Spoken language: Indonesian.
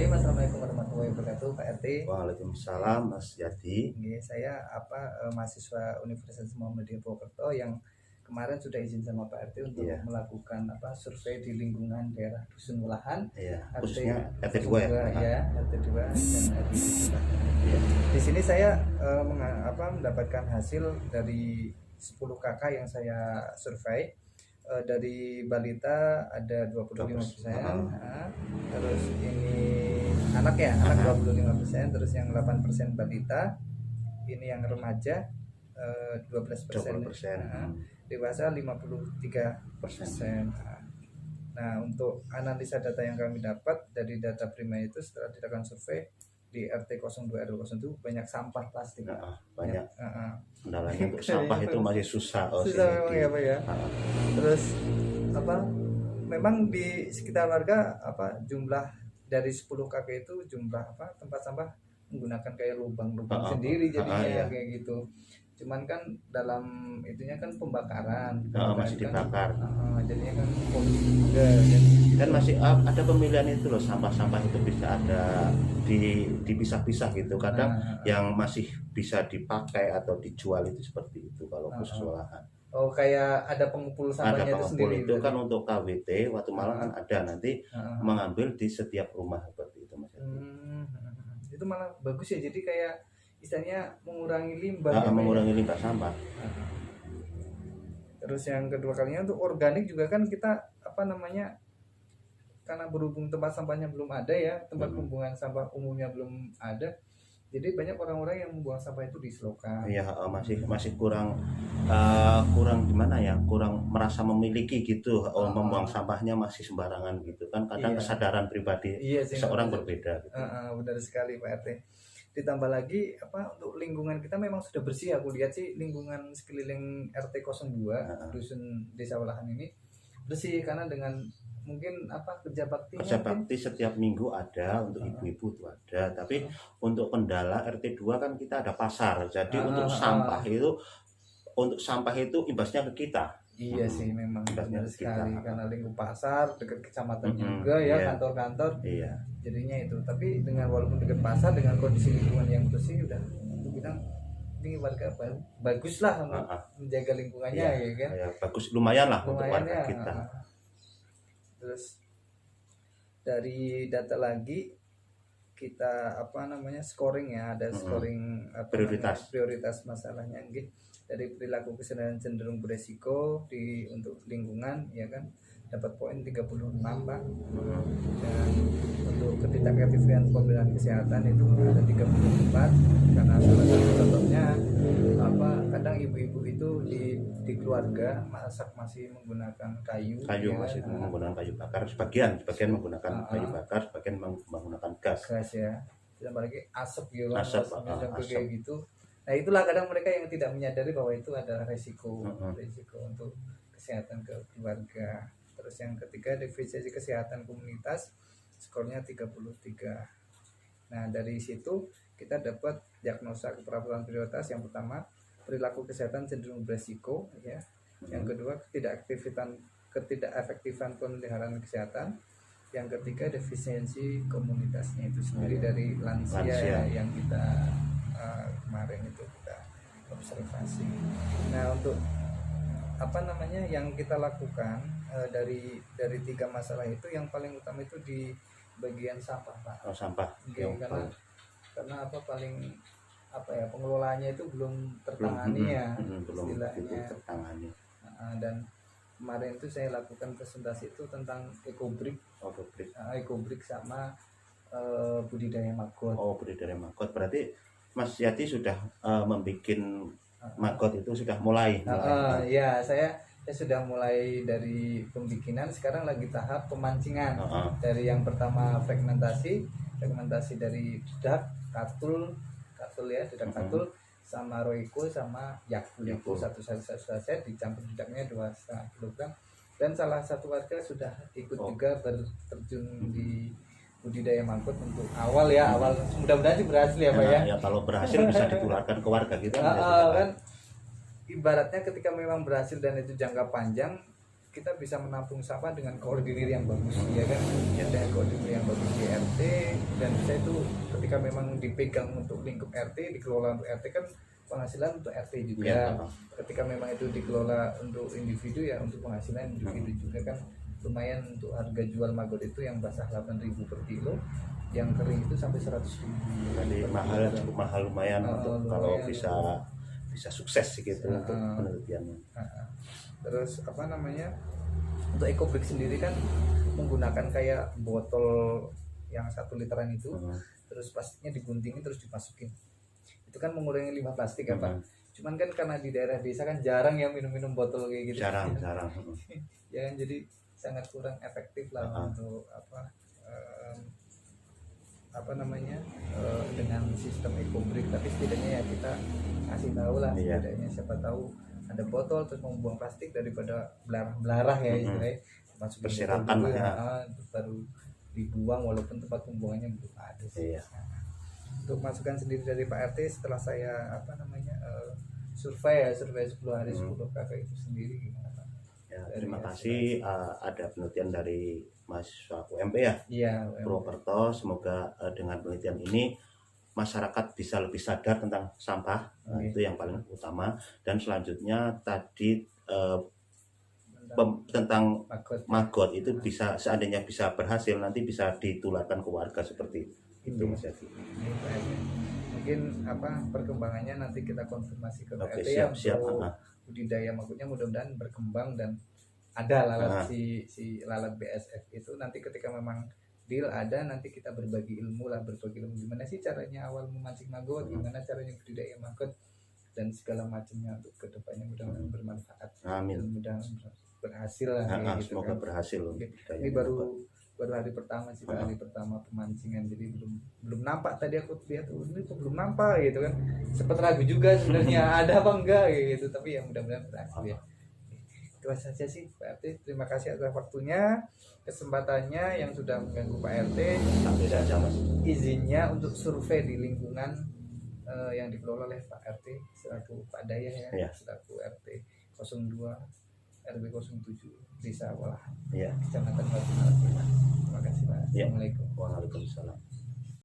Assalamualaikum warahmatullahi wabarakatuh, Pak RT. Waalaikumsalam Mas Yadi. Saya mahasiswa Universitas Muhammadiyah Purwokerto yang kemarin sudah izin sama Pak RT untuk melakukan survei di lingkungan daerah Dusun Welahan. Khususnya RT 2 ya, RT 2 dan RT 3. Di sini saya mendapatkan hasil dari 10 kakak yang saya survei. Dari balita ada 25%, terus ini anak 25%, terus yang 8% balita, ini yang remaja 12%, dewasa 53%. Nah, untuk analisa data yang kami dapat dari data prima itu setelah dilakukan survei di RT 02 RW 01 banyak sampah plastik. Banyak. Kendalanya untuk sampah itu masih susah. Susah memang ya Pak ya. Terus memang di sekitar warga jumlah dari 10 kakek itu jumlah tempat sampah menggunakan kayak lubang-lubang sendiri jadinya kayak gitu. Cuman kan dalam itunya kan pembakaran masih dibakar, jadinya kan polusi juga dan masih ada pemilihan itu loh, sampah-sampah itu bisa ada dipisah-pisah gitu. Kadang yang masih bisa dipakai atau dijual itu seperti itu kalau khusus olahan. Oh, kayak ada pengumpul sampahnya itu sendiri. Itu kan untuk KWT Watu Malang kan ada nanti mengambil di setiap rumah seperti itu Mas. Itu malah bagus ya, jadi kayak istilahnya mengurangi limbah. Mengurangi limbah sampah. Terus yang kedua kalinya untuk organik juga kan kita karena berhubung tempat sampahnya belum ada ya, tempat pembuangan sampah umumnya belum ada, jadi banyak orang-orang yang membuang sampah itu di selokan. Iya, masih kurang gimana ya, kurang merasa memiliki gitu. Membuang sampahnya masih sembarangan gitu kan. Kadang kesadaran pribadi seorang berbeda gitu. Benar sekali Pak RT. Ditambah lagi untuk lingkungan kita memang sudah bersih. Aku lihat sih lingkungan sekeliling RT 02 Dusun Desa Welahan ini bersih karena dengan mungkin kerja bakti setiap minggu ada untuk ibu-ibu itu ada. Tapi untuk kendala RT 2 kan kita ada pasar. Jadi untuk sampah itu imbasnya ke kita. Iya sih, memang benar sekali karena lingkup pasar dekat kecamatan juga ya, kantor-kantor. Jadinya itu. Tapi dengan walaupun dekat pasar dengan kondisi lingkungan yang bersih udah bilang ini warga bagus lah untuk menjaga lingkungannya ya kan. Ya, bagus, lumayan lah untuk warga kita. Terus dari data lagi kita scoring ya, ada scoring prioritas masalahnya gitu. Dari perilaku kesadaran cenderung beresiko untuk lingkungan ya kan dapat poin 36 Pak. Dan untuk ketidakefektifan pemberian kesehatan itu ada 34 karena salah satu contohnya kadang ibu-ibu itu di keluarga masih menggunakan kayu masih menggunakan kayu bakar, sebagian menggunakan kayu bakar, sebagian menggunakan gas ya, ditambah lagi asap kayak gitu. Nah, itulah kadang mereka yang tidak menyadari bahwa itu adalah resiko untuk kesehatan keluarga. Terus yang ketiga, defisiensi kesehatan komunitas, skornya 33. Nah, dari situ kita dapat diagnosa keperawatan prioritas. Yang pertama, perilaku kesehatan cenderung beresiko ya. Yang kedua, ketidakefektifan pemeliharaan kesehatan. Yang ketiga, defisiensi komunitasnya itu sendiri dari lansia. Yang kita kemarin itu kita observasi. Nah, untuk yang kita lakukan dari 3 masalah itu yang paling utama itu di bagian sampah Pak. Sampah. Karena pengelolaannya itu belum tertangani istilahnya. Dan kemarin itu saya lakukan presentasi itu tentang ekobrik sama budidaya maggot. Budidaya maggot berarti Mas Yati sudah membuat maggot itu sudah mulai. Ya, saya sudah mulai dari pembikinan, sekarang lagi tahap pemancingan. Dari yang pertama fragmentasi dari dedak, katul sama roiko sama yaku satu saset dicampur dedaknya 2,5 kg. Dan salah satu warga sudah ikut juga terjun di budidaya maggot untuk awal mudah-mudahan sih berhasil ya Pak ya. Ya kalau berhasil bisa ditularkan ke warga kita kan ibaratnya ketika memang berhasil dan itu jangka panjang kita bisa menampung sampah dengan koordinir yang bagus ya kan, dengan koordinir yang bagus di RT dan bisa itu ketika memang dipegang untuk lingkup RT, dikelola untuk RT kan penghasilan untuk RT juga. Ya, Ketika memang itu dikelola untuk individu ya untuk penghasilan individu juga kan lumayan. Untuk harga jual maggot itu yang basah 8.000 per kilo, yang kering itu sampai 100.000. Jadi mahal, cukup mahal lumayan untuk kalau lumayan. bisa sukses gitu untuk penelitiannya. Terus apa namanya, untuk EcoBrick sendiri kan menggunakan kayak botol yang 1 literan itu, terus plastiknya diguntingin terus dimasukin, itu kan mengurangi limbah plastik ya Pak. Cuman kan karena di daerah desa kan jarang yang minum botol kayak gitu, Jarang. ya kan, jadi sangat kurang efektif lah untuk apa namanya dengan sistem EcoBrick. Tapi setidaknya ya kita kasih tahu lah, setidaknya siapa tahu ada botol terus membuang plastik daripada belarah ya istilahnya, masuk berserakan dulu ya, baru dibuang walaupun tempat pembuangannya belum ada sih. Untuk masukan sendiri dari Pak RT setelah saya apa namanya survei 10 hari 10 kakak itu sendiri gimana Pak? Ya, terima kasih ada penelitian dari mahasiswa UMP ya, Purwokerto. Semoga dengan penelitian ini masyarakat bisa lebih sadar tentang sampah, itu yang paling utama. Dan selanjutnya tadi tentang maggot itu bisa, seandainya bisa berhasil nanti bisa ditularkan ke warga seperti itu Mas Yadi. Mungkin apa perkembangannya nanti kita konfirmasi ke RT siap, untuk budidaya maggotnya, mudah-mudahan berkembang dan ada lalat si lalat BSF itu. Nanti ketika memang deal ada, nanti kita berbagi ilmu gimana sih caranya awal memancing maggot, gimana caranya budidaya maggot dan segala macamnya untuk kedepannya. Mudah-mudahan bermanfaat. Amin. Mudah-mudahan berhasil lah. Gitu, semoga kan. berhasil. Ini baru hari pertama sih, hari pertama pemancingan, jadi belum nampak. Tadi aku lihat ini kok belum nampak gitu kan, sempat ragu juga sebenarnya ada apa enggak gitu, tapi ya mudah-mudahan berhasil ya. Itu saja sih Pak RT, terima kasih atas waktunya, kesempatannya yang sudah mengganggu Pak RT. Sampai saja Mas. Izinnya untuk survei di lingkungan yang dikelola oleh Pak RT selaku Pak Daya ya, selaku RT 02 RW 07 Desa Walahan, Kecamatan Batu Malang. Terima kasih Pak. Assalamualaikum. Waalaikumsalam.